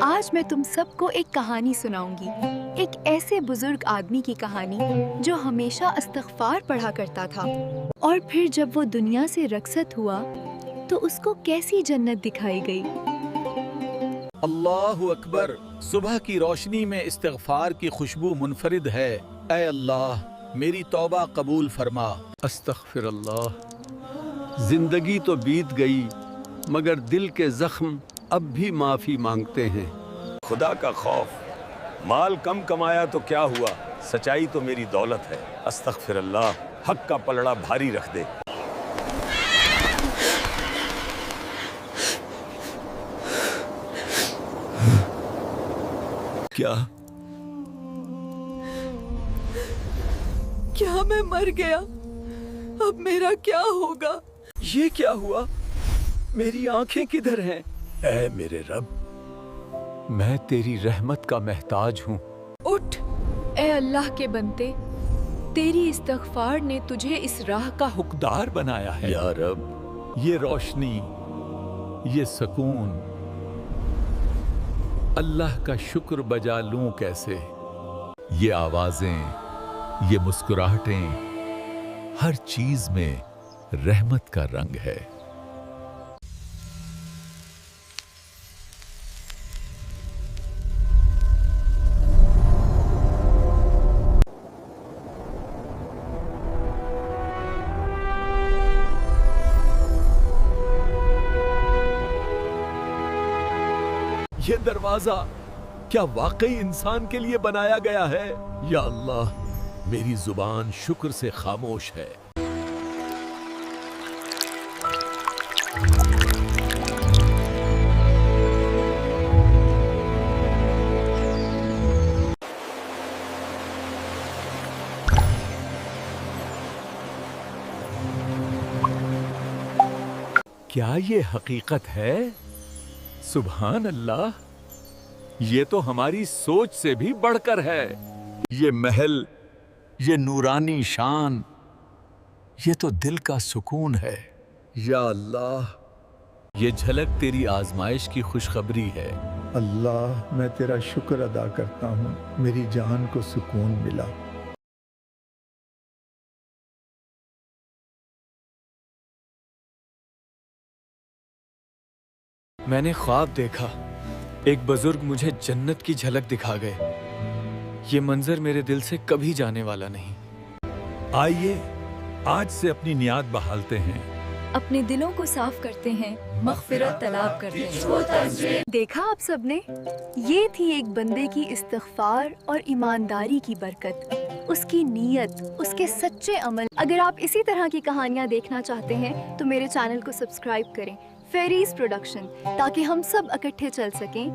آج میں تم سب کو ایک کہانی سناؤں گی، ایک ایسے بزرگ آدمی کی کہانی جو ہمیشہ استغفار پڑھا کرتا تھا، اور پھر جب وہ دنیا سے رخصت ہوا تو اس کو کیسی جنت دکھائی گئی۔ اللہ اکبر، صبح کی روشنی میں استغفار کی خوشبو منفرد ہے۔ اے اللہ، میری توبہ قبول فرما۔ استغفر اللہ۔ زندگی تو بیت گئی مگر دل کے زخم اب بھی معافی مانگتے ہیں۔ خدا کا خوف، مال کم کمایا تو کیا ہوا، سچائی تو میری دولت ہے۔ استغفر اللہ، حق کا پلڑا بھاری رکھ دے۔ کیا میں مر گیا؟ اب میرا کیا ہوگا؟ یہ کیا ہوا؟ میری آنکھیں کدھر ہیں؟ اے میرے رب، میں تیری رحمت کا محتاج ہوں۔ اٹھ اے اللہ کے بندے، تیری استغفار نے تجھے اس راہ کا حقدار بنایا ہے۔ یا رب، یہ روشنی، یہ سکون، اللہ کا شکر بجا لوں کیسے؟ یہ آوازیں، یہ مسکراہٹیں، ہر چیز میں رحمت کا رنگ ہے۔ یہ دروازہ کیا واقعی انسان کے لیے بنایا گیا ہے؟ یا اللہ، میری زبان شکر سے خاموش ہے۔ کیا یہ حقیقت ہے؟ سبحان اللہ، یہ تو ہماری سوچ سے بھی بڑھ کر ہے۔ یہ محل، یہ نورانی شان، یہ تو دل کا سکون ہے۔ یا اللہ، یہ جھلک تیری آزمائش کی خوشخبری ہے۔ اللہ، میں تیرا شکر ادا کرتا ہوں، میری جان کو سکون ملا۔ میں نے خواب دیکھا، ایک بزرگ مجھے جنت کی جھلک دکھا گئے۔ یہ منظر میرے دل سے کبھی جانے والا نہیں۔ آئیے آج سے اپنی نیات بحالتے ہیں، اپنے دلوں کو صاف کرتے ہیں، مغفرت طلب کرتے ہیں۔ دیکھا آپ سب نے، یہ تھی ایک بندے کی استغفار اور ایمانداری کی برکت، اس کی نیت، اس کے سچے عمل۔ اگر آپ اسی طرح کی کہانیاں دیکھنا چاہتے ہیں تو میرے چینل کو سبسکرائب کریں، فیریز پروڈکشن، تاکہ ہم سب اکٹھے چل سکیں۔